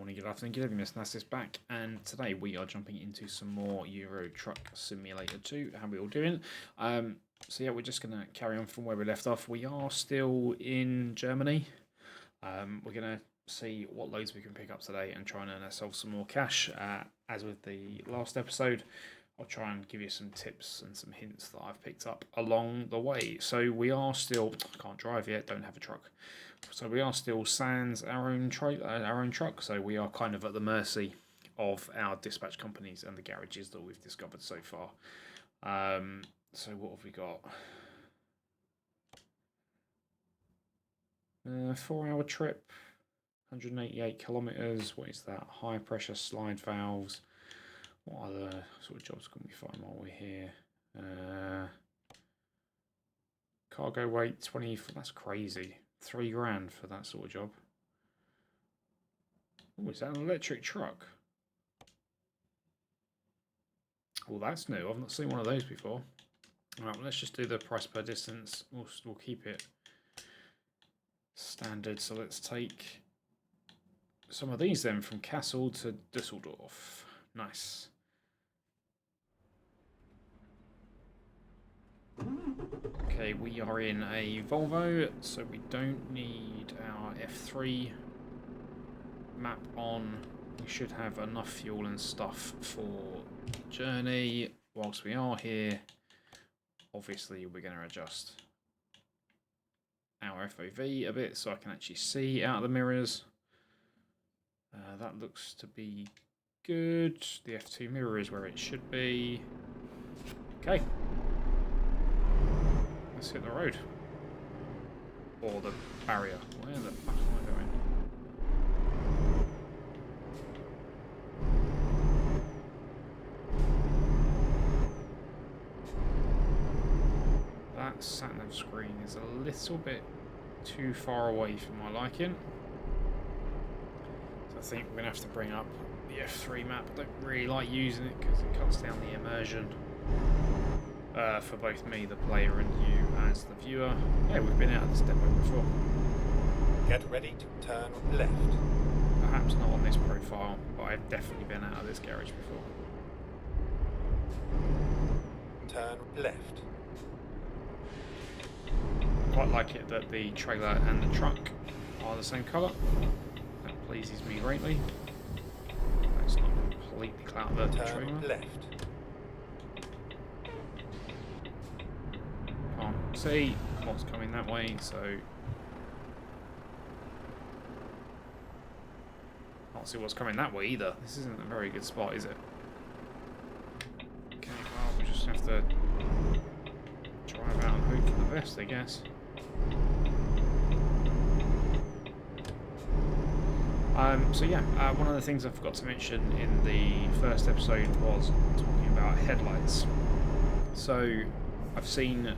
morning, good afternoon, good evening, Mr. Nastis back, and today we are jumping into some more Euro Truck Simulator 2. How are we all doing? So yeah, we're just going to carry on from where we left off. We are still in Germany. We're going to see what loads we can pick up today and try and earn ourselves some more cash. As with the last episode, I'll try and give you some tips and some hints that I've picked up along the way. So we are still, I can't drive yet, don't have a truck. So we are still sans our own truck, so we are kind of at the mercy of our dispatch companies and the garages that we've discovered so far. So what have we got? 4-hour trip, 188 kilometres. What is that? High pressure slide valves. What other sort of jobs can we find while we're here? Cargo weight 20. That's crazy. $3,000 for that sort of job. Oh, is that an electric truck? Well, that's new. I've not seen one of those before. Alright, well, let's just do the price per distance. We'll keep it standard. So let's take some of these then, from Kassel to Düsseldorf. Nice. Okay, we are in a Volvo, so we don't need our F3 map on. We should have enough fuel and stuff for journey. Whilst we are here, obviously we're going to adjust our FOV a bit so I can actually see out of the mirrors. That looks to be good. The F2 mirror is where it should be. Okay. Let's hit the road. Or the barrier. Where the fuck am I going? That sat-nav screen is a little bit too far away for my liking. So I think we're going to have to bring up the F3 map. I don't really like using it because it cuts down the immersion. For both me, the player, and you as the viewer. Yeah, we've been out of this depot before. Get ready to turn left. Perhaps not on this profile, but I've definitely been out of this garage before. Turn left. I quite like it that the trailer and the truck are the same colour. That pleases me greatly. Let's not completely cloud the trailer. Turn left. Can't see what's coming that way, so can't see what's coming that way either. This isn't a very good spot, is it? Okay, well, we just have to drive out and hope for the best, I guess. So yeah, one of the things I forgot to mention in the first episode was talking about headlights. So I've seen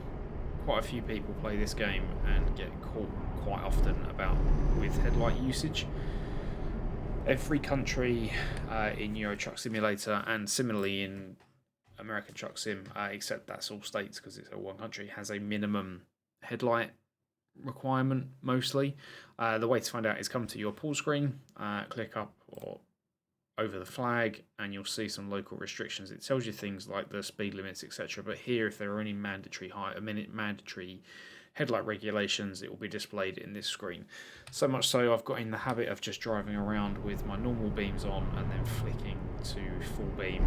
quite a few people play this game and get caught quite often with headlight usage. Every country in Euro Truck Simulator, and similarly in American Truck Sim, except that's all states because it's all one country, has a minimum headlight requirement mostly. The way to find out is come to your pull screen, click up or over the flag, and you'll see some local restrictions. It tells you things like the speed limits, etc. But here, if there are any mandatory headlight regulations, it will be displayed in this screen. So much so, I've got in the habit of just driving around with my normal beams on and then flicking to full beam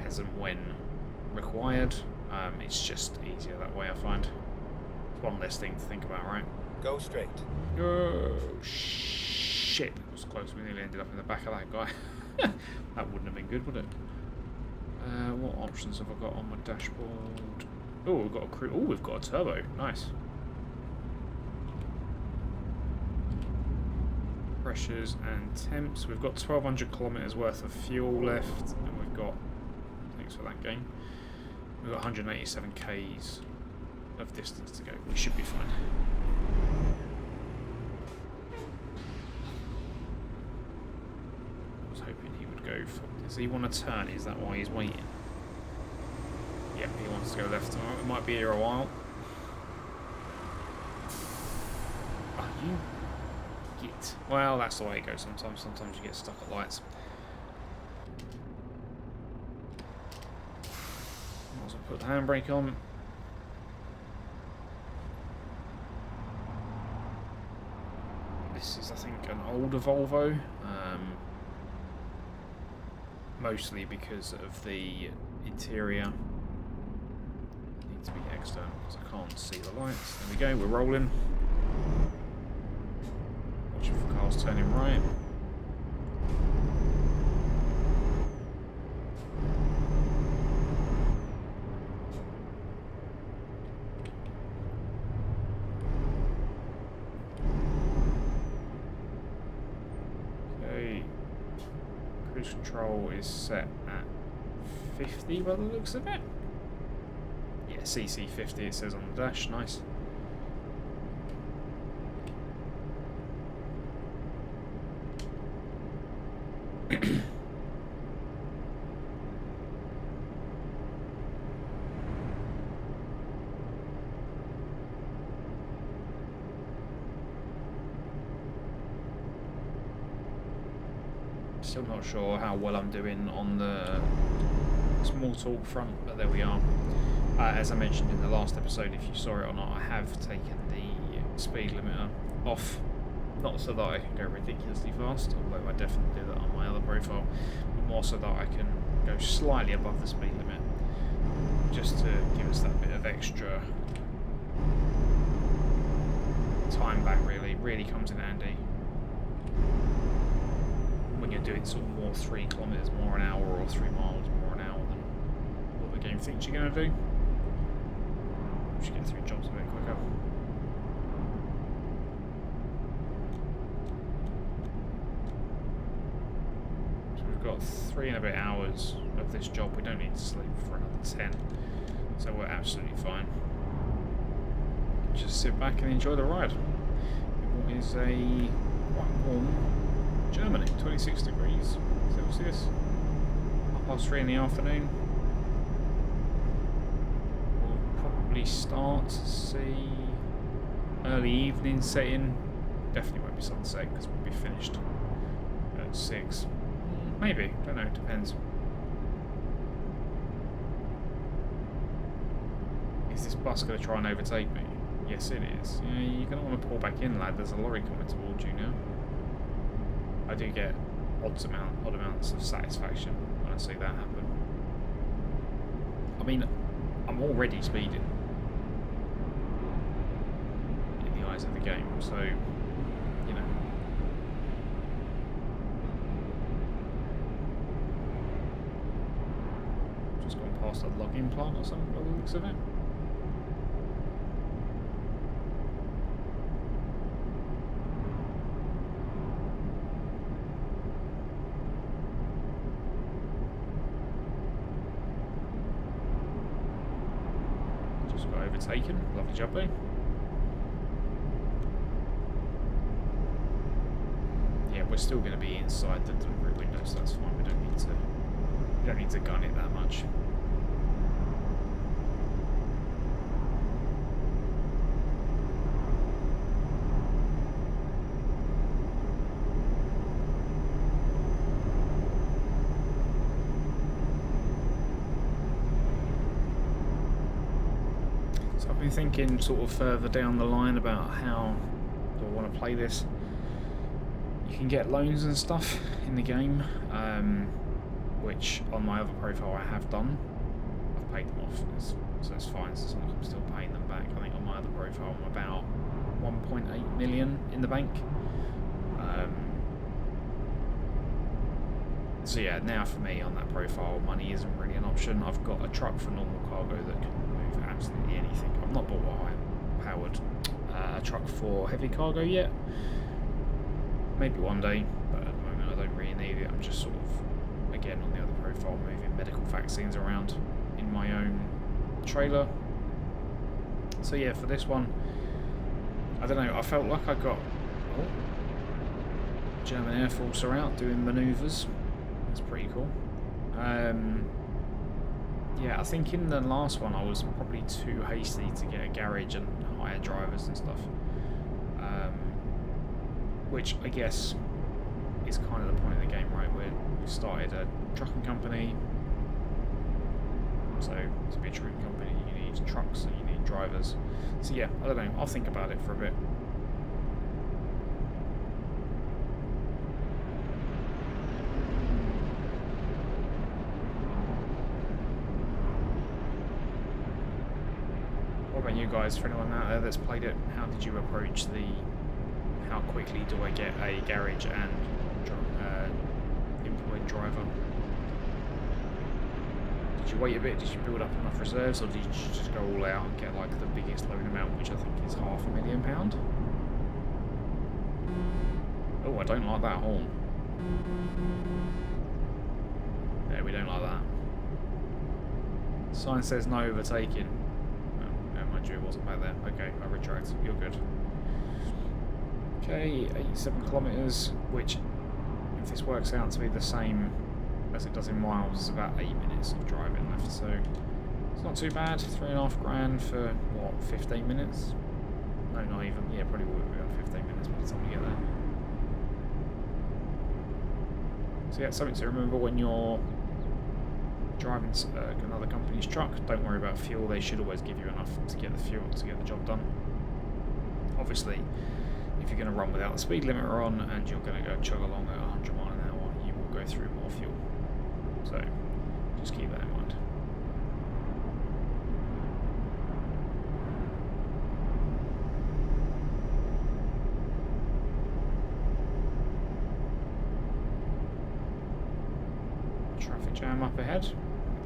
as and when required. It's just easier that way, I find. It's one less thing to think about, right? Go straight. Oh, shit. That was close. We nearly ended up in the back of that guy. That wouldn't have been good, would it? What options have I got on my dashboard? Oh, we've got a crew. Oh, we've got a turbo. Nice. Pressures and temps. We've got 1,200 kilometres worth of fuel left, and we've got, thanks for that game, we've got 187 k's of distance to go. We should be fine. I was hoping he would go for... Does he want to turn? Is that why he's waiting? Yep, he wants to go left. It might be here a while. Are you Git. Well, that's the way it goes sometimes. Sometimes you get stuck at lights. Might as well put the handbrake on. This is, I think, an older Volvo. Mostly because of the interior. Needs to be external because I can't see the lights. There we go, we're rolling. Watch for cars turning right. Okay. Cruise control is set at 50 by the looks of it. Yeah, CC 50 it says on the dash, nice. Still not sure how well I'm doing on the small talk front, but there we are. As I mentioned in the last episode, if you saw it or not, I have taken the speed limiter off. Not so that I can go ridiculously fast, although I definitely do that on my other profile, but more so that I can go slightly above the speed limit, just to give us that bit of extra time back. Really comes in handy when you're doing sort of more 3 kilometers more an hour or 3 miles more an hour than what the game thinks you're going to do. We should get through jobs a bit quicker. So we've got 3 and a bit hours of this job. We don't need to sleep for another 10, so we're absolutely fine. Just sit back and enjoy the ride. It is a quite warm Germany, 26 degrees Celsius, 3:30 in the afternoon. We'll probably start to see early evening setting. Definitely won't be sunset because we'll be finished at 6. Maybe, don't know, depends. Is this bus going to try and overtake me? Yes, it is. Yeah, you're going to want to pull back in, lad. There's a lorry coming towards you now. I do get odd amounts of satisfaction when I see that happen. I mean, I'm already speeding in the eyes of the game, so, you know. Just gone past a logging plant or something by the looks of it. Overtaken, lovely job there. Yeah, we're still going to be inside the delivery window, so that's fine. We don't need to gun it that much. I've been thinking sort of further down the line about how do I want to play this. You can get loans and stuff in the game, which on my other profile I have done. I've paid them off, so it's fine, so it's not like I'm still paying them back. I think on my other profile I'm about 1.8 million in the bank. So yeah, now for me on that profile, money isn't really an option. I've got a truck for normal cargo that can move absolutely anything. I've not bought a high-powered truck for heavy cargo yet. Maybe one day, but at the moment I don't really need it. I'm just sort of, again on the other profile, moving medical vaccines around in my own trailer. So yeah, for this one, I don't know, I felt like I got German Air Force are out doing manoeuvres. That's pretty cool. Yeah, I think in the last one I was probably too hasty to get a garage and hire drivers and stuff. which I guess is kind of the point of the game, right? We've started a trucking company, so to be a trucking company you need trucks and you need drivers. So yeah, I don't know, I'll think about it for a bit. What about you guys? For anyone out there that's played it, how did you approach the how quickly do I get a garage and employed driver? Did you wait a bit? Did you build up enough reserves, or did you just go all out and get like the biggest loan amount, which I think is £500,000? Oh, I don't like that horn. Yeah, we don't like that. Sign says no overtaking. Oh, mind you, it wasn't back there. Okay, I retract. You're good. Okay, 87 kilometres, which, if this works out to be the same as it does in miles, is about 8 minutes of driving left, so it's not too bad. £3.5 grand for, what, 15 minutes? No, not even. Yeah, probably would be about 15 minutes by the time you get there. So yeah, something to remember when you're driving another company's truck. Don't worry about fuel. They should always give you enough to get the fuel to get the job done. Obviously, if you're going to run without the speed limiter on and you're going to go chug along at 100 miles an hour, you will go through more fuel. So just keep that in mind. Traffic jam up ahead.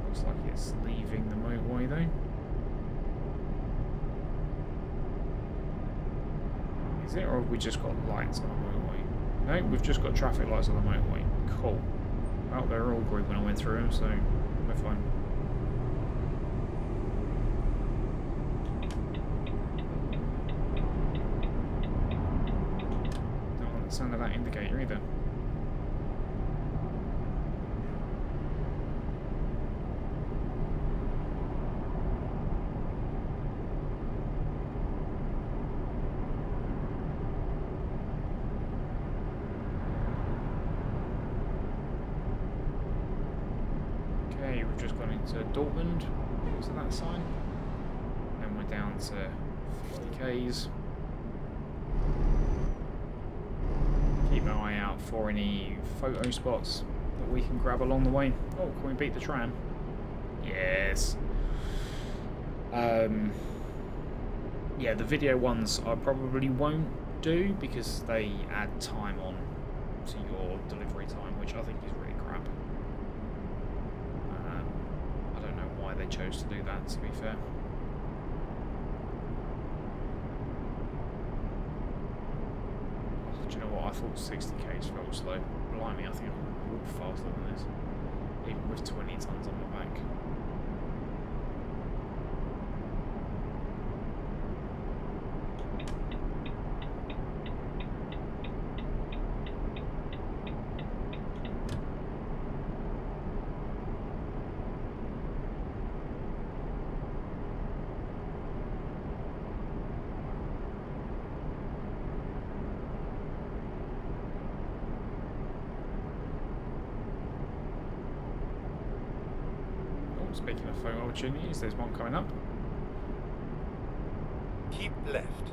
Looks like it's leaving the motorway though. Is it, or have we just got lights on the motorway? No, we've just got traffic lights on the motorway. Cool. Well, they were all green when I went through them, so we're fine. Don't like the sound of that indicator either. We've just gone into Dortmund, to that sign, and we're down to 50k's. Keep an eye out for any photo spots that we can grab along the way. Oh, can we beat the tram? Yes. Yeah, the video ones I probably won't do because they add time on to your delivery time, which I think is really crap. They chose to do that, to be fair. Do you know what? I thought 60k's felt slow. Blimey, I think I can walk faster than this, even with 20 tons on my back. Speaking of photo opportunities, there's one coming up. Keep left.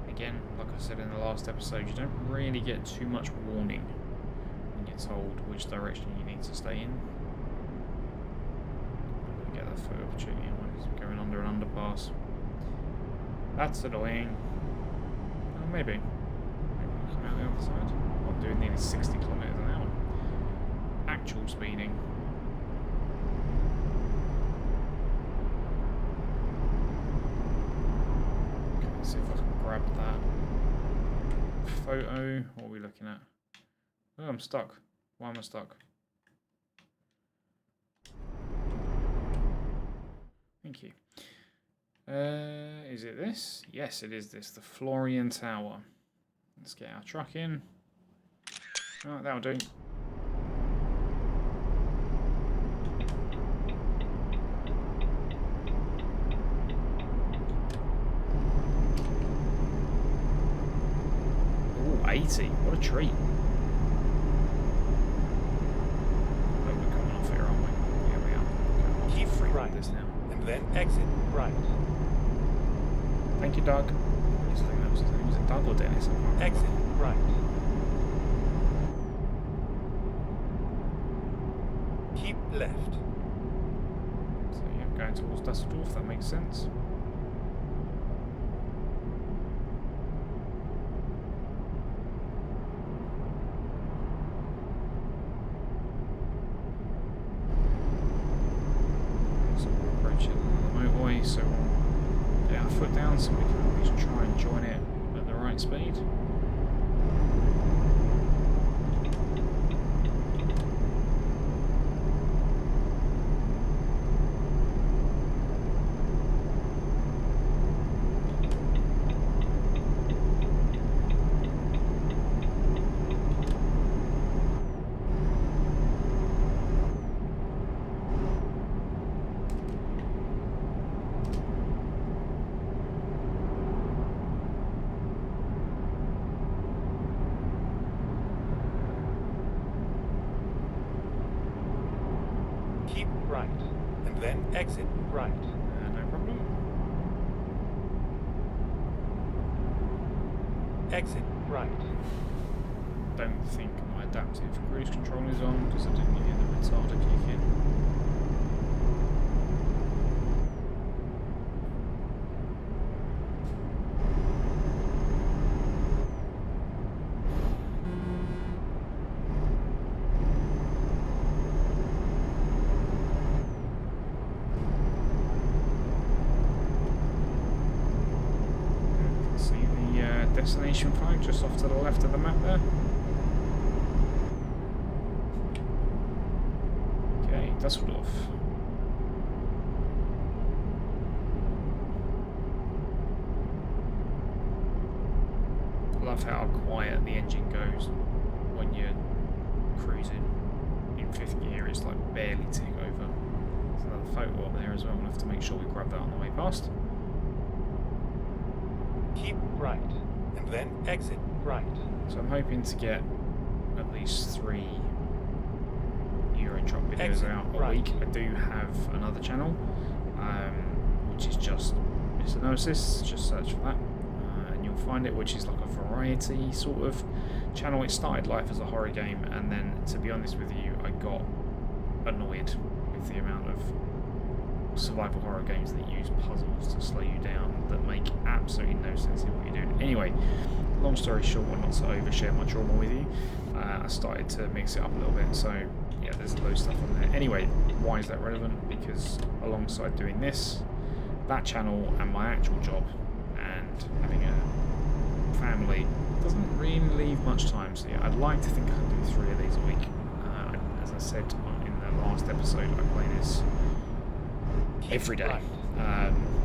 Again, like I said in the last episode, you don't really get too much warning when you're told which direction you need to stay in. I'm going to get that photo opportunity when it's going under an underpass. That's annoying. Oh, maybe. Maybe I'll come out the other side. I'm doing nearly 60 kilometers an hour. Actual speeding. Okay, let's see if I can grab that photo. What are we looking at? Oh, I'm stuck. Why am I stuck? Thank you. Is it this? Yes, it is this. The Florian Tower. Let's get our truck in. Right, that'll do. 80. What a treat. Oh, we're coming off here, aren't we? Here we are. Okay, Keep free right. this now. And then exit right. Thank you, Doug. I think that was his name. Was it Doug or Dennis? I can't remember. Exit right. Keep left. So yeah, going towards Dusseldorf, that makes sense. So we're approaching the motorway, so we'll get our foot down so we can at least try and join it at the right speed. Keep right. And then exit right. No problem. Exit right. Don't think my adaptive cruise control is on because I didn't hear the retarder kick in. See the destination flag just off to the left of the map there. Okay, Dusseldorf. I love how quiet the engine goes when you're cruising in 5th gear. It's like barely tick over. There's another photo up there as well. We'll have to make sure we grab that on the way past. Keep right. And then exit right. So I'm hoping to get at least 3 Euro Truck videos Exit out a right. week. I do have another channel, which is just Misognosis. Just search for that, and you'll find it, which is like a variety sort of channel. It started life as a horror game, and then, to be honest with you, I got annoyed with the amount of survival horror games that use puzzles to slow you down that make absolutely no sense in what you're doing. Anyway, long story short, and not to overshare my trauma with you, I started to mix it up a little bit. So yeah, there's loads of stuff on there. Anyway, why is that relevant? Because alongside doing this, that channel, and my actual job, and having a family, doesn't really leave much time. So yeah, I'd like to think I can do 3 of these a week. As I said in the last episode, I play this every day,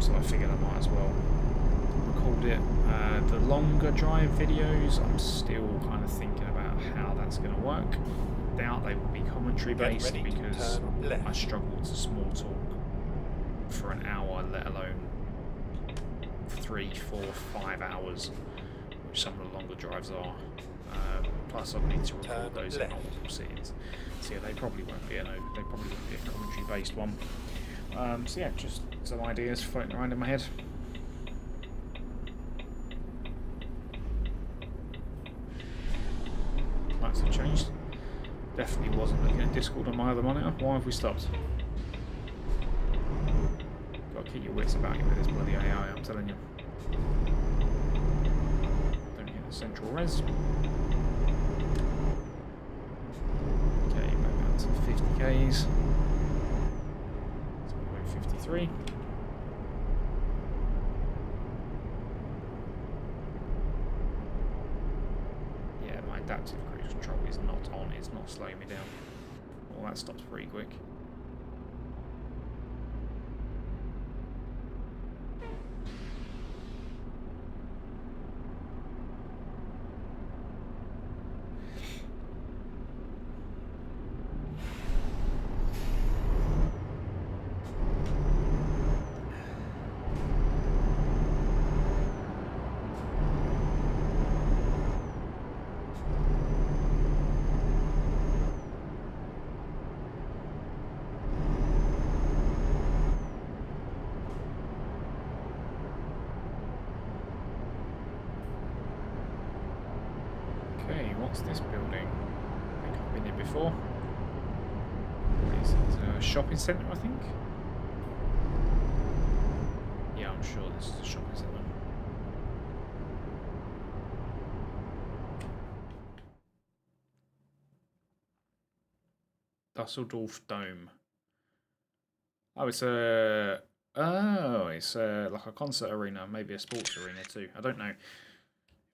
so I figured I might as well record it. The longer drive videos, I'm still kind of thinking about how that's going to work. I doubt they will be commentary based because I struggle to small talk for an hour, let alone 3, 4, 5 hours, which some of the longer drives are. Plus, I need to record those in multiple scenes. So yeah, they probably won't be a commentary based one. So yeah, just some ideas floating around in my head. Lights have changed. Definitely wasn't looking at Discord on my other monitor. Why have we stopped? Gotta keep your wits about you with this bloody AI, I'm telling you. Don't hit the central res. Okay, back down to 50Ks. 53. Yeah, my adaptive cruise control is not on, it's not slowing me down. Well, that stops pretty quick. What's this building? I think I've been here before. Is it a shopping centre, I think? Yeah, I'm sure this is a shopping centre. Dusseldorf Dome. Oh, it's a... Oh, it's like a concert arena, maybe a sports arena too. I don't know.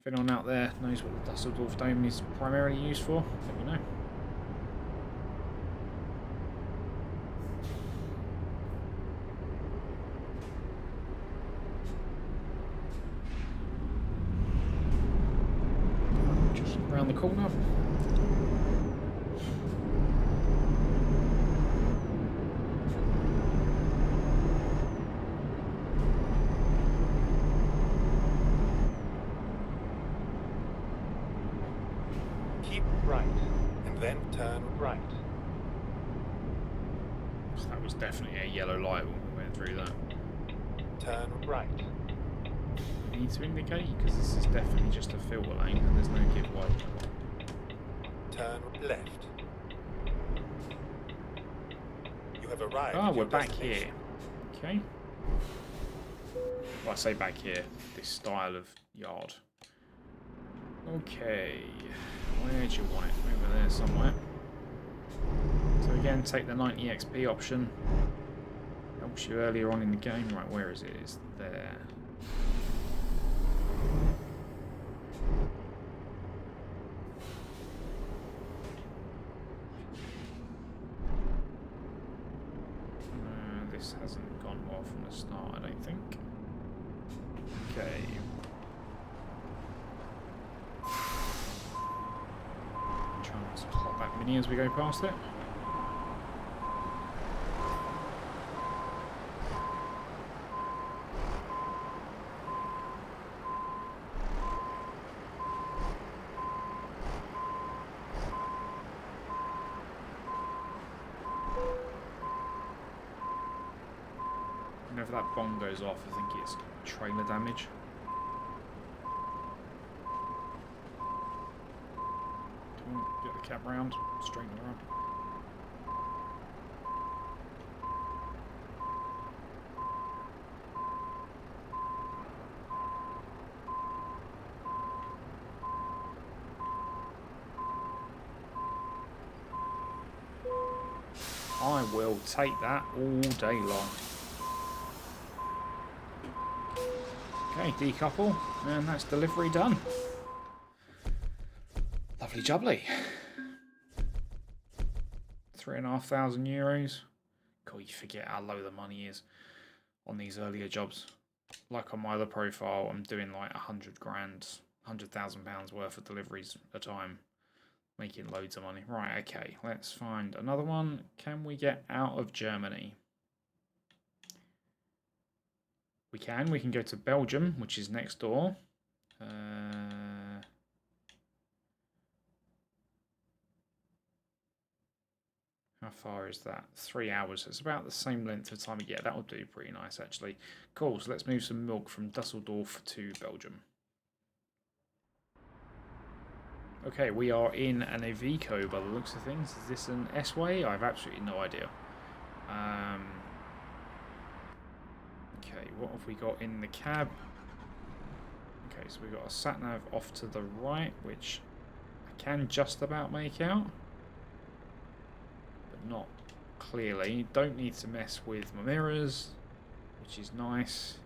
If anyone out there knows what the Dusseldorf Dome is primarily used for, let me know. Just around the corner. That was definitely a yellow light when we went through that. Turn right. Need to indicate because this is definitely just a filter lane and there's no giveaway. Turn left. You have arrived. Oh, we're back here. Okay. Well, I say back here. This style of yard. Okay. Where'd you want it? Over there somewhere. So again, take the 90 XP option. Helps you earlier on in the game. Right, where is it? It's there. This hasn't gone well from the start, I don't think. Okay. Try not to clock that mini as we go past it. Whenever that bomb goes off, I think it's trailer damage. Come on, get the cab round, straighten it around. I will take that all day long. Okay, decouple, and that's delivery done. Lovely jubbly. €3,500. God, you forget how low the money is on these earlier jobs. Like on my other profile, I'm doing like 100 grand, £100,000 worth of deliveries a time. Making loads of money. Right, okay, let's find another one. Can we get out of Germany? We can go to Belgium, which is next door. How far is that? 3 hours. It's about the same length of time. Yeah, that would do pretty nice, actually. Cool, so let's move some milk from Dusseldorf to Belgium. Okay, we are in an Iveco by the looks of things. Is this an S-Way? I have absolutely no idea. Okay, what have we got in the cab? Okay, so we've got a sat-nav off to the right, which I can just about make out. But not clearly. Don't need to mess with my mirrors, which is nice.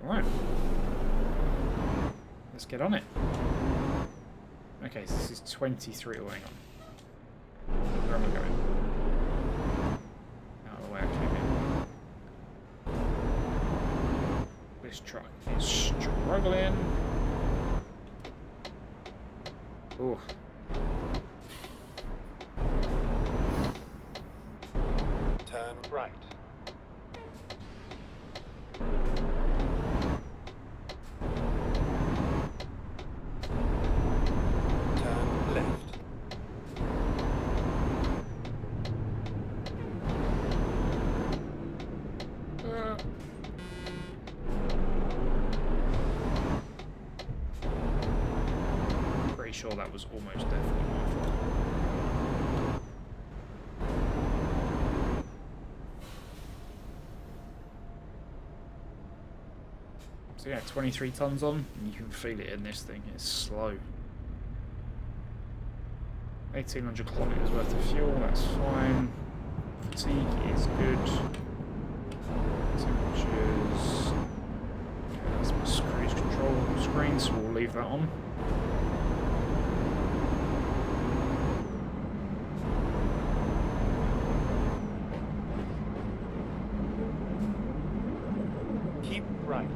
Alright. Let's get on it. Okay, so this is 23. Oh, hang on. Where am I going? Out of the way I came in. This truck is struggling. Oh. Turn right. sure that was almost definitely my fault. So yeah, 23 tons on, and you can feel it in this thing. It's slow. 1,800 kilometers worth of fuel, that's fine. Fatigue is good. Temperatures. Okay, that's my cruise control screen, so we'll leave that on. Keep right.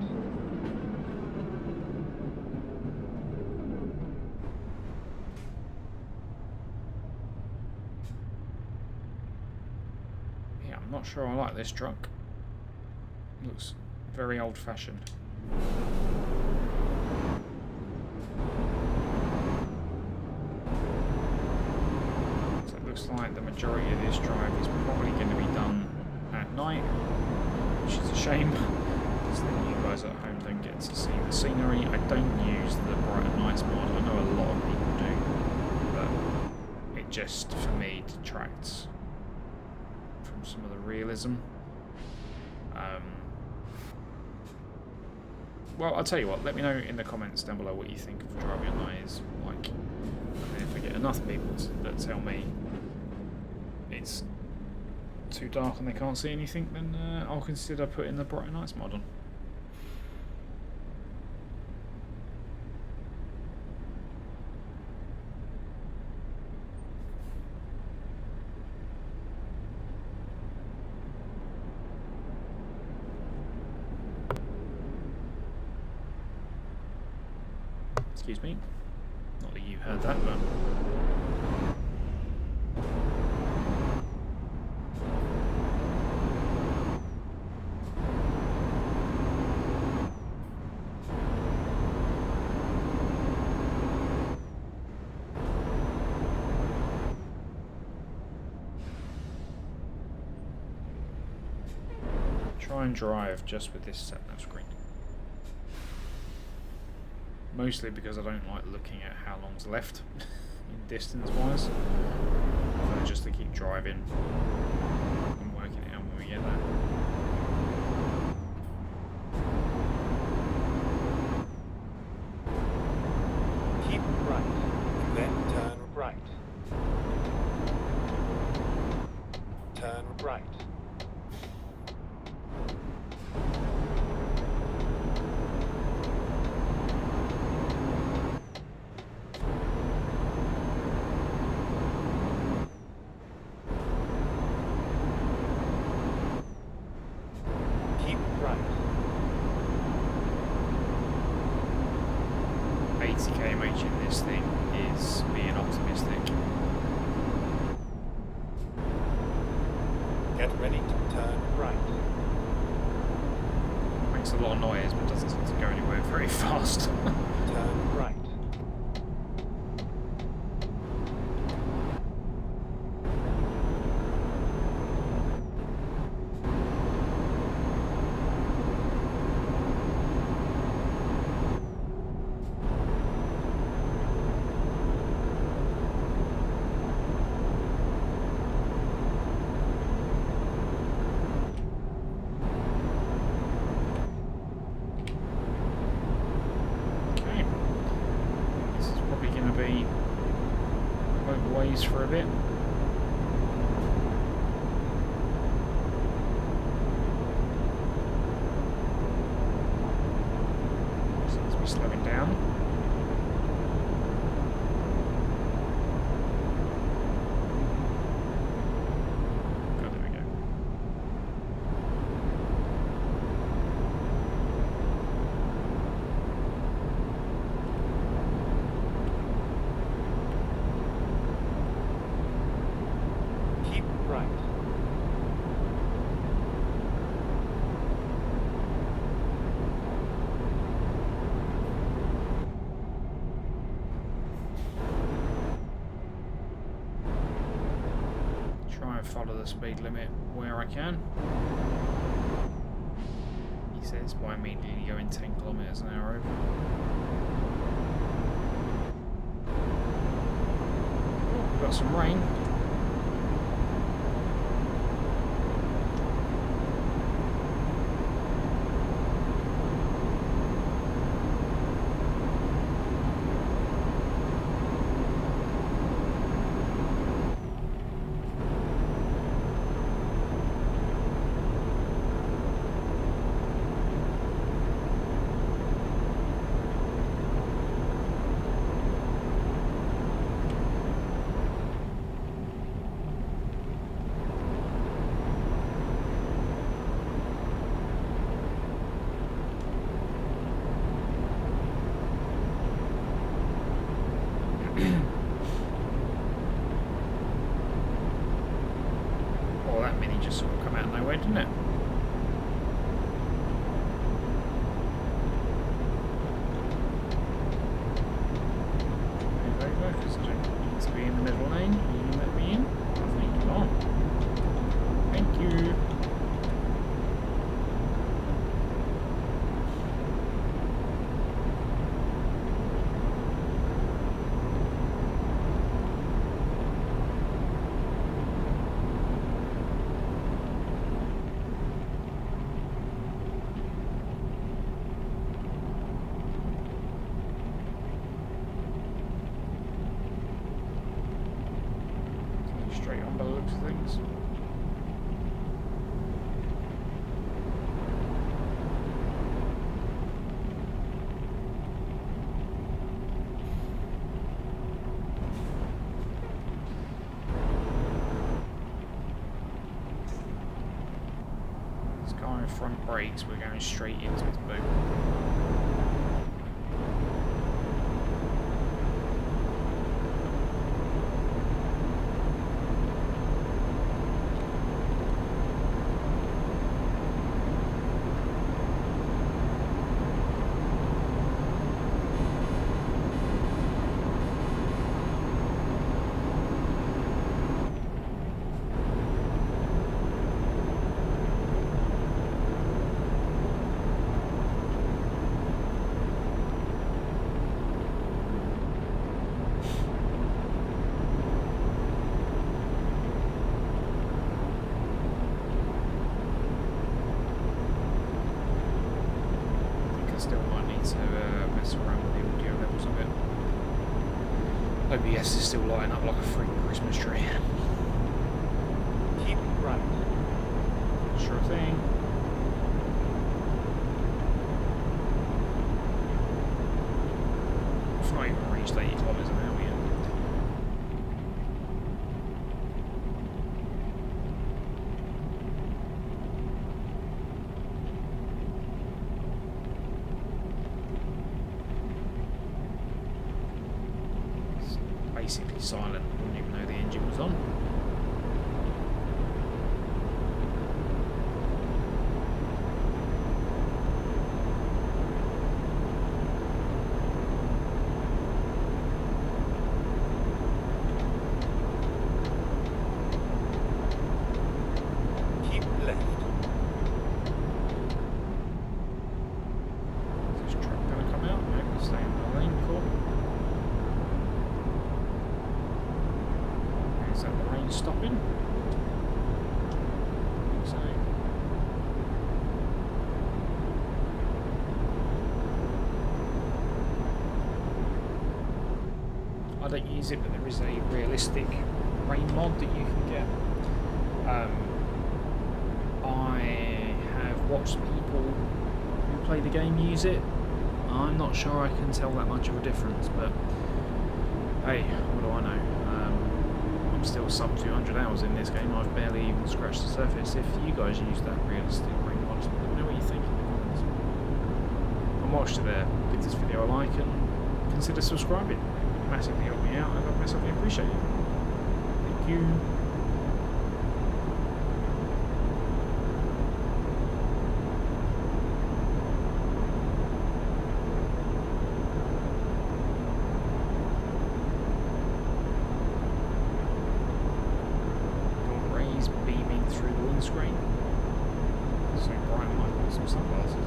Yeah, I'm not sure I like this truck. Looks very old-fashioned. So it looks like the majority of this drive is probably going to be done at night, which is a shame, because then you guys at home don't get to see the scenery. I don't use the brighter nights mod. I know a lot of people do, but it just, for me, detracts from some of the realism. Well, I'll tell you what, let me know in the comments down below what you think of driving at night is like. And then if I get enough people that tell me it's too dark and they can't see anything, then I'll consider putting the brighter nights mod on. Excuse me. Not that you heard that, but... Try and drive just with this sat-nav screen. Mostly because I don't like looking at how long's left in distance-wise. So just to keep driving and working it out when we get there. Keep right. Then turn right. Turn right. Keep right. 80 km/h in this thing is being optimistic. Get ready to turn right. Makes a lot of noise, but doesn't seem to go anywhere very fast. Turn right. Okay. This is probably going to be motorways for a bit. Seems to be slowing down. Oh, there we go. Keep right. Try and follow the speed limit where I can. He says by immediately going 10 kilometers an hour over. We've got some rain. Oh, that mini just sort of come out of nowhere, didn't it? Over, because I don't need to be in the middle lane. Will you let me in? I think you are. Thank you. Straight on by the looks of things. This guy in front brakes, we're going straight into his boot. Still might need to mess around with the audio levels a bit. OBS is still lighting up like a freaking Christmas tree. Keep right. Sure thing. I've not even reached 80 kilometers an hour yet. Basically silent. Wouldn't even know the engine was on. Keep left. Is this truck going to come out? No, stay in the lane. Cool. Is that the rain stopping? So. I don't use it, but there is a realistic rain mod that you can get. I have watched people who play the game use it. I'm not sure I can tell that much of a difference, but hey, what do I know? I'm still sub 200 hours in this game. I've barely even scratched the surface. If you guys use that realistic rain mod, let me know what you think in the comments. And watch to there. Give this video a like and consider subscribing. Massively help me out, and I massively appreciate it. Thank you. Beaming through the windscreen. So bright, I might put some sunglasses on.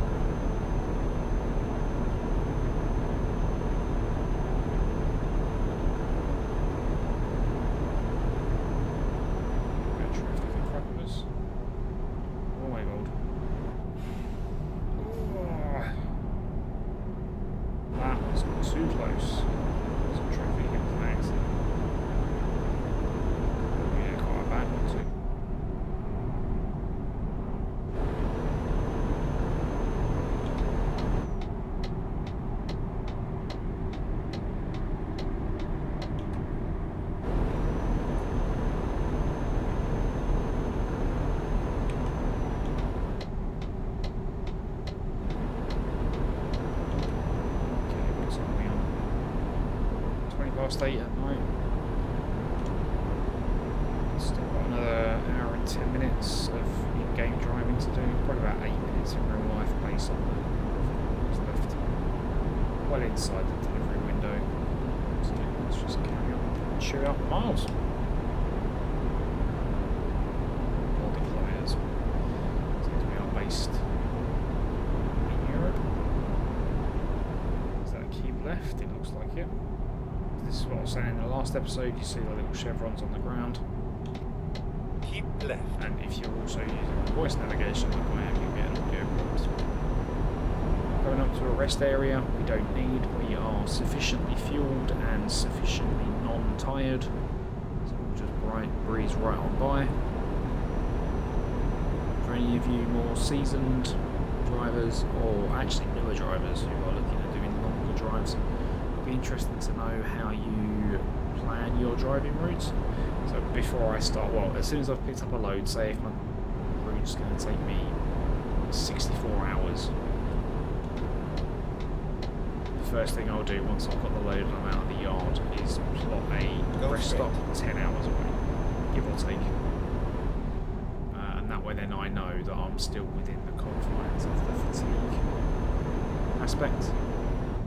Too close. Some traffic, it was an accident. Oh yeah, quite a bad one too. State at night. Still got another hour and 10 minutes of in-game driving to do. Probably about 8 minutes in real life based on what's left. Well inside the delivery window. So let's just carry on and shoot out the miles. Or the players. Since we are based in Europe. Is that keep left? It looks like it. This is what I was saying in the last episode, you see the little chevrons on the ground. Keep left. And if you're also using voice navigation like I am, you get an audio prompt. Going up to a rest area, we don't need. We are sufficiently fueled and sufficiently non-tired. So we'll just breeze right on by. For any of you more seasoned drivers, or actually newer drivers who are looking at doing longer drives, be interesting to know how you plan your driving routes. So before I start, well, as soon as I've picked up a load, say if my route's going to take me 64 hours, the first thing I'll do once I've got the load and I'm out of the yard is plot a rest stop 10 hours away, give or take. And that way then I know that I'm still within the confines of the fatigue aspect,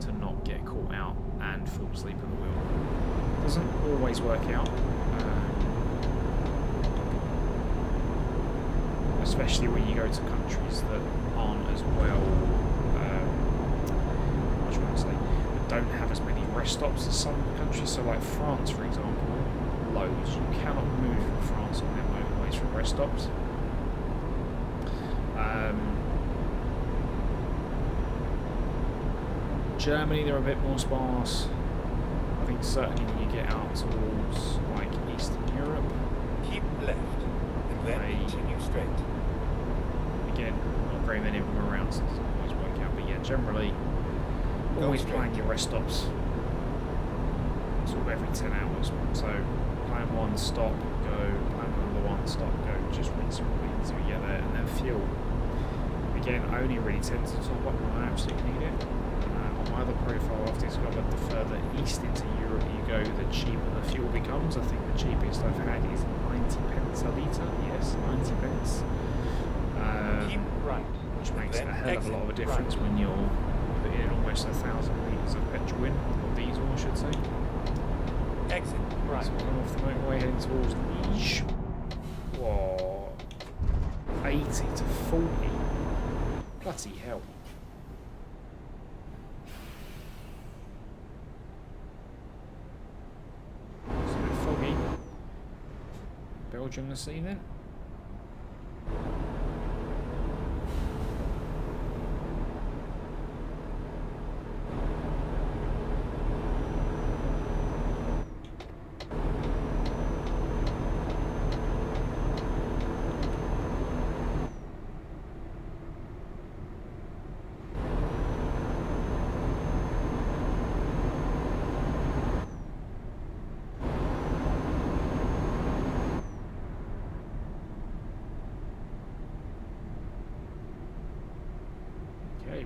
to not get caught out and fall asleep at the wheel. Doesn't always work out, especially when you go to countries that aren't as well, what do you want to say, that don't have as many rest stops as some countries. So like France, for example, loads. You cannot move from France on their motorways from rest stops. Germany, they're a bit more sparse. I think certainly when you get out towards like Eastern Europe. Keep left and then continue straight. Again, not very many of them around, so it doesn't always work out. But yeah, generally, always plan your rest stops sort of every 10 hours. So plan one, stop, go. Plan another one, stop, go. Just rinse and repeat until you get there, and then fuel. Again, I only really tend to top up when I absolutely need it. My other profile I've discovered the further east into Europe you go, the cheaper the fuel becomes. I think the cheapest I've had is 90 pence a litre. Yes, 90 pence. Keep right. Which makes a hell of a lot of a difference when you're putting in almost 1,000 litres of petrol in, or diesel I should say. Exit right. So we're off the motorway heading towards Liège. Whoa. 80 to 40. Bloody hell. Belgium this evening.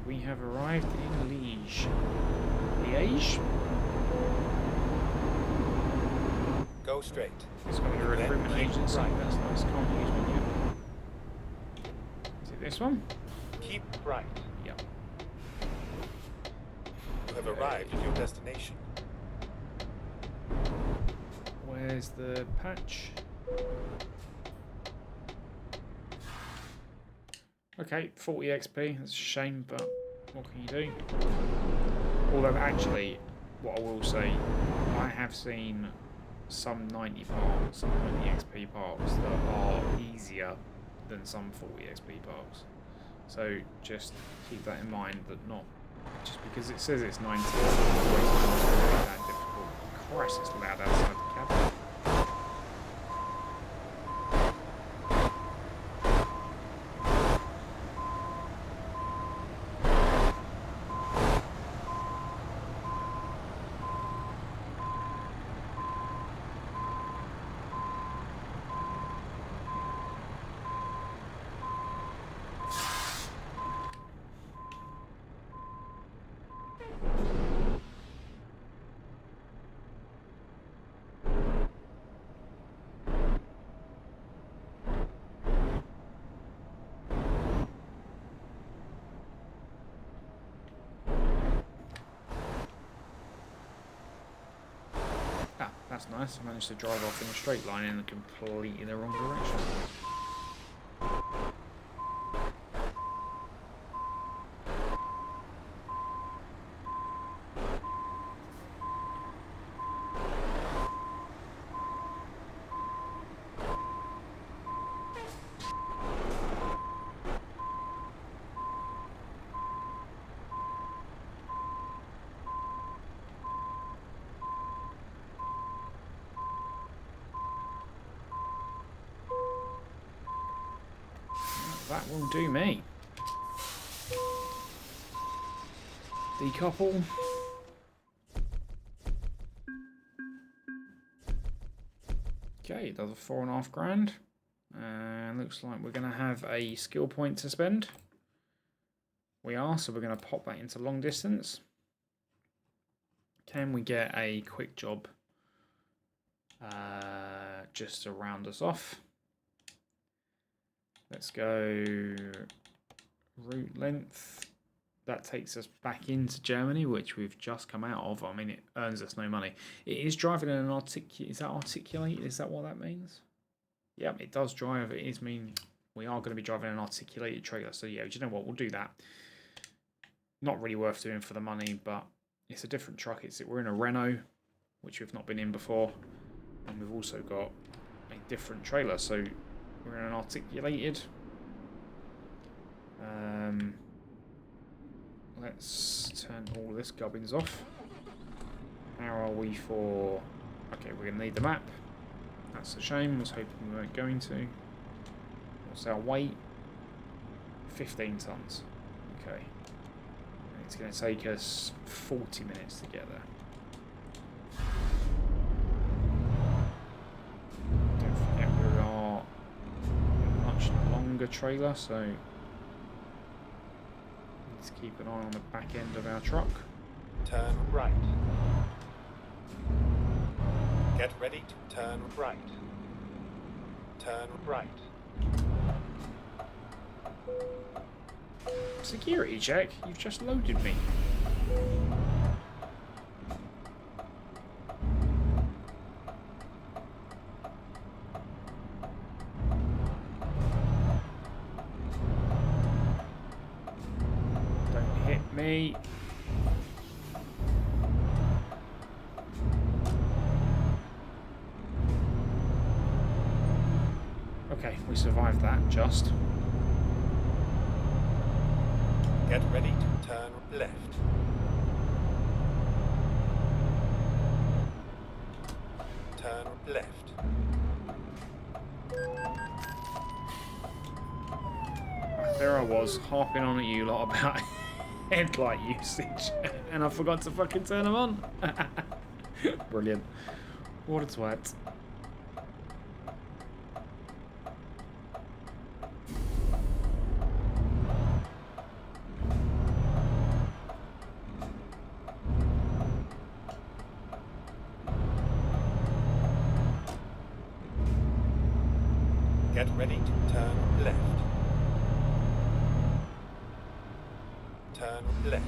We have arrived in Liège. Liège? Go straight. It's got a recruitment agency. Right. That's nice. Can't use one yet. Is it this one? Keep right. Yep. You have arrived at your destination. Where's the patch? Okay, 40 XP, that's a shame, but what can you do? Although actually, what I will say, I have seen some 90 parks, some 90 XP parks that are easier than some 40 XP parks. So just keep that in mind, that not Just because it says it's 19, it's always not that difficult. Christ, it's loud outside the cabin. That's nice. I managed to drive off in a straight line in completely the wrong direction. That will do me. Decouple. Okay, another 4.5 grand. And looks like we're going to have a skill point to spend. We are, so we're going to pop that into long distance. Can we get a quick job just to round us off? Let's go route length. That takes us back into Germany, which we've just come out of. I mean, it earns us no money. It is driving an articulate. Is that articulate? Is that what that means? Yep, it does drive. It is mean we are going to be driving an articulated trailer. So yeah, do you know what? We'll do that. Not really worth doing for the money, but it's a different truck. We're in a Renault, which we've not been in before, and we've also got a different trailer. So we're in an articulated. Let's turn all this gubbins off. How are we for... Okay, we're going to need the map. That's a shame. I was hoping we weren't going to. What's our weight? 15 tons. Okay. And it's going to take us 40 minutes to get there. Don't forget we are a much longer trailer, so let's keep an eye on the back end of our truck. Turn right. Get ready to turn right. Turn right. Security check? You've just loaded me. Don't hit me. Okay, we survived that just. Get ready to turn left. Turn left. There I was, harping on at you lot about headlight usage, and I forgot to fucking turn them on. Brilliant. What a twat. Get ready to turn left. Turn left.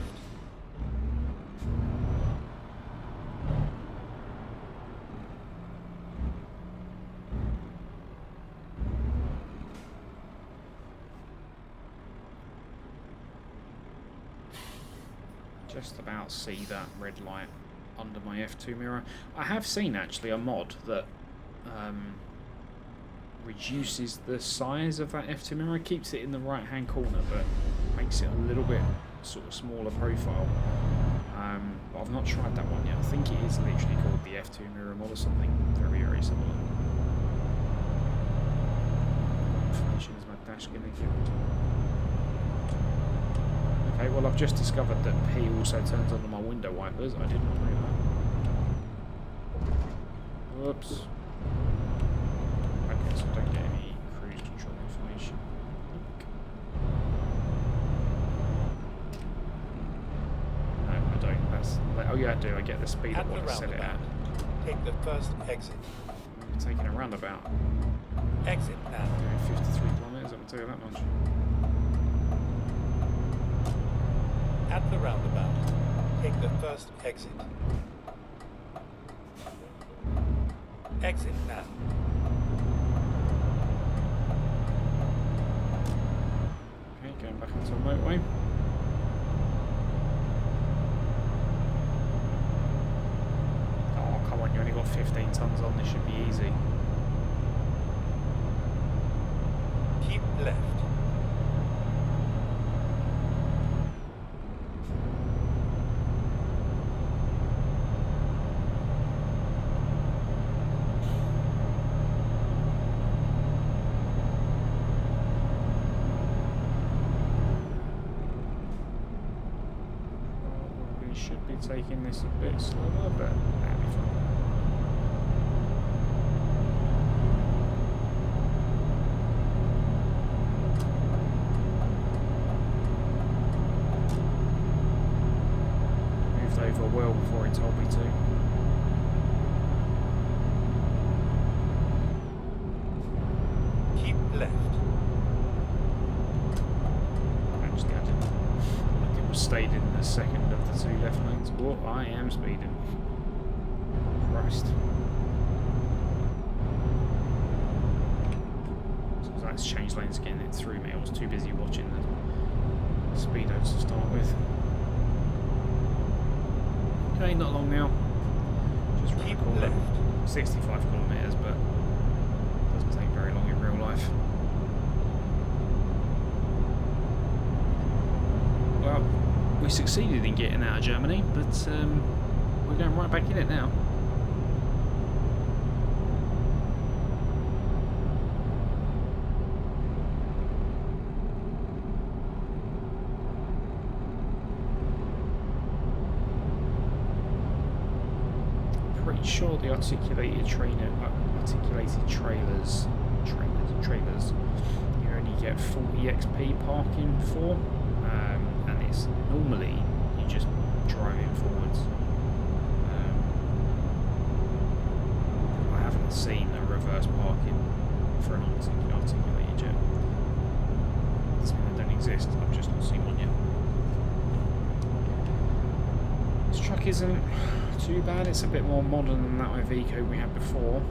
Just about see that red light under my F2 mirror. I have seen actually a mod that reduces the size of that F2 mirror, keeps it in the right hand corner but makes it a little bit sort of smaller profile. But I've not tried that one yet. I think it is literally called the F2 mirror mod or something very, very similar. What information is my dash going to give? Okay, well I've just discovered that P also turns on my window wipers. I did not know that. Whoops. Okay, so I don't get any cruise control information. No, I don't. That's oh yeah, I do. I get the speed at what I set it at. Take the first exit. I'm taking a roundabout. Exit now. Doing 53 kilometers. I can tell you that much. At the roundabout, take the first exit. Exit now. Okay, going back onto a motorway. Oh, come on, you only got 15 tons on, this should be easy. Keep left. Should be taking this a bit slower, but that'll be fine. Moved over well before he told me to. Keep left. I'm just going to it was stayed in the second of the two left lanes. Oh, I am speeding. Christ. So that's changed lanes again. It threw me. I was too busy watching the speedos to start with. Okay, not long now. Just round the corner. Left. 65 kilometres, but doesn't take very long in real life. Well, we succeeded in getting out of Germany, but we're going right back in it now. I'm pretty sure the articulated trailers, you only get 40 XP parking for. And it's normally you just drive in forwards. I haven't seen a reverse parking for an articulated jet. It's going they don't exist. I've just not seen one yet. This truck isn't too bad. It's a bit more modern than that Iveco we had before.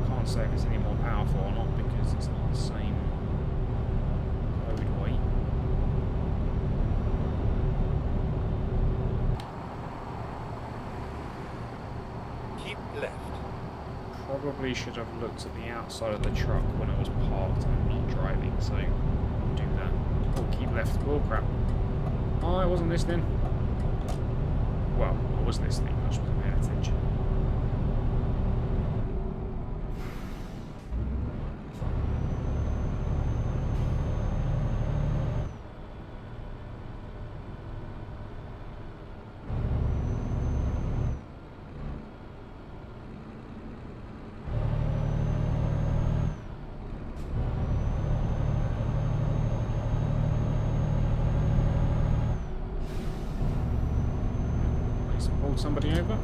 Can't say if it's any more powerful or not because it's not the same load weight. Left. Probably should have looked at the outside of the truck when it was parked and not driving, so I'll do that. Oh, keep left. Oh crap. Oh, I wasn't listening. Well, I was listening, I just wasn't paying attention. Somebody over.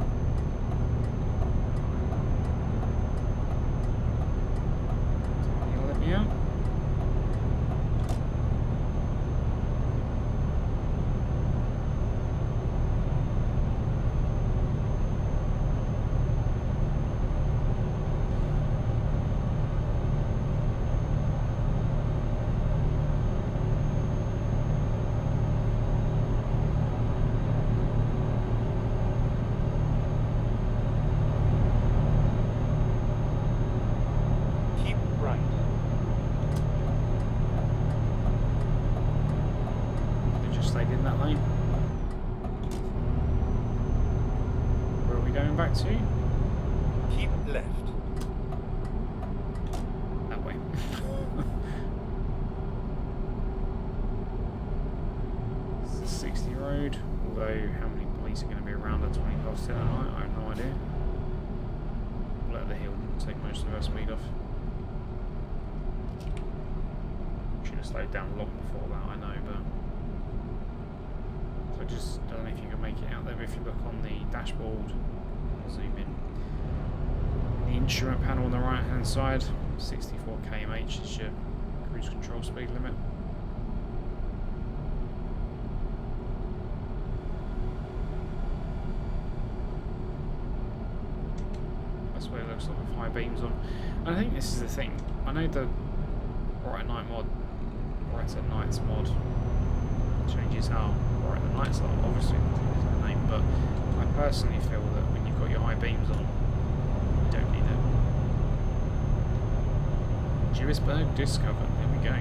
Can you let me out? stayed in that lane. Where are we going back to? Keep left. That way. It's the 60 road, although how many police are going to be around at 20 past 10 at night? I have no idea. We'll let the hill take most of our speed off. Should have slowed down long before that, I know, but... So I just don't know if you can make it out there, but if you look on the dashboard, I'll zoom in. The instrument panel on the right hand side, 64 km is your cruise control speed limit. That's what it looks like with high beams on. And I think this is the thing. I know the bright at night mod, bright at nights mod changes how bright the nights are, obviously it's the name, but I personally feel that when you've got your high beams on, you don't need it. Duisburg discovered, there we go.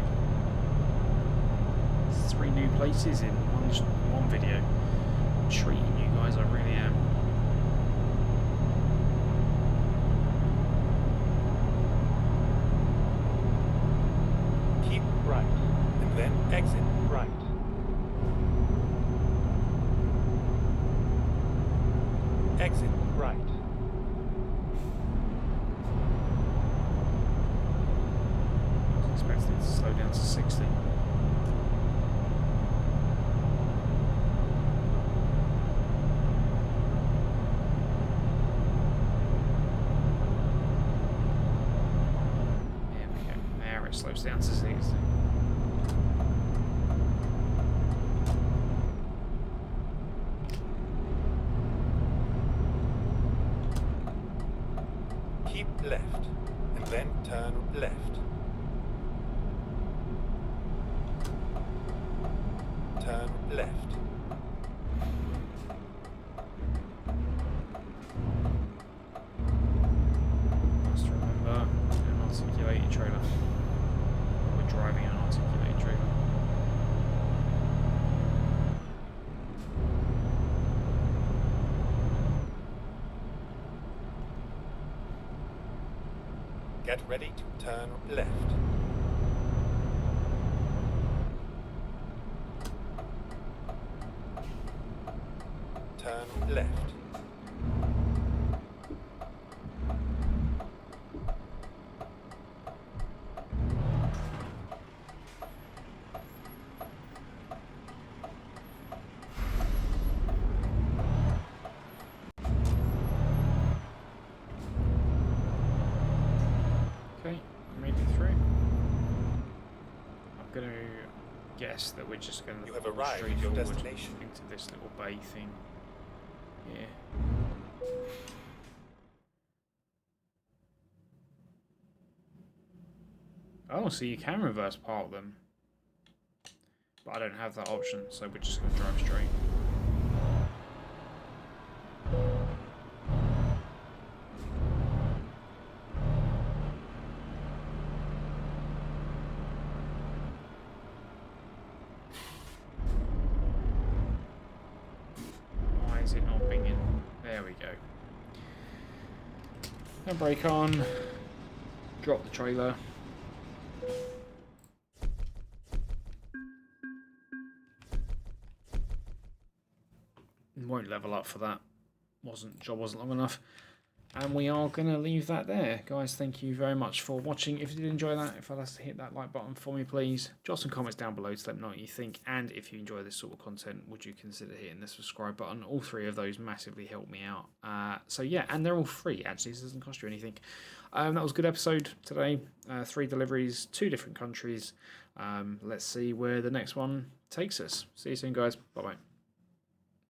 3 new places in one video. I'm treating you guys, I really am. Keep right, and then exit right. Exit right. I was expecting it to slow down to 60. There we go. Now it slows down to 60. Keep left, and then turn left. Turn left. Must remember an articulated trailer. We're driving an articulated trailer. Get ready to turn left. Turn left. Okay, I made it through. I'm going to guess that we're just going to You have go arrived straight at your forward destination. into this little bay thing. Yeah. Oh, so you can reverse park them. But I don't have that option, so we're just going to drive straight. Why is it not binging? There we go. And brake on. Drop the trailer. Won't level up for that. Job wasn't long enough. And we are going to leave that there. Guys, thank you very much for watching. If you did enjoy that, if I'd ask to hit that like button for me, please. Drop some comments down below to let me know what you think. And if you enjoy this sort of content, would you consider hitting the subscribe button? All 3 of those massively help me out. So yeah, and they're all free, actually. So it doesn't cost you anything. That was a good episode today. 3 deliveries, 2 different countries. Let's see where the next one takes us. See you soon, guys. Bye-bye.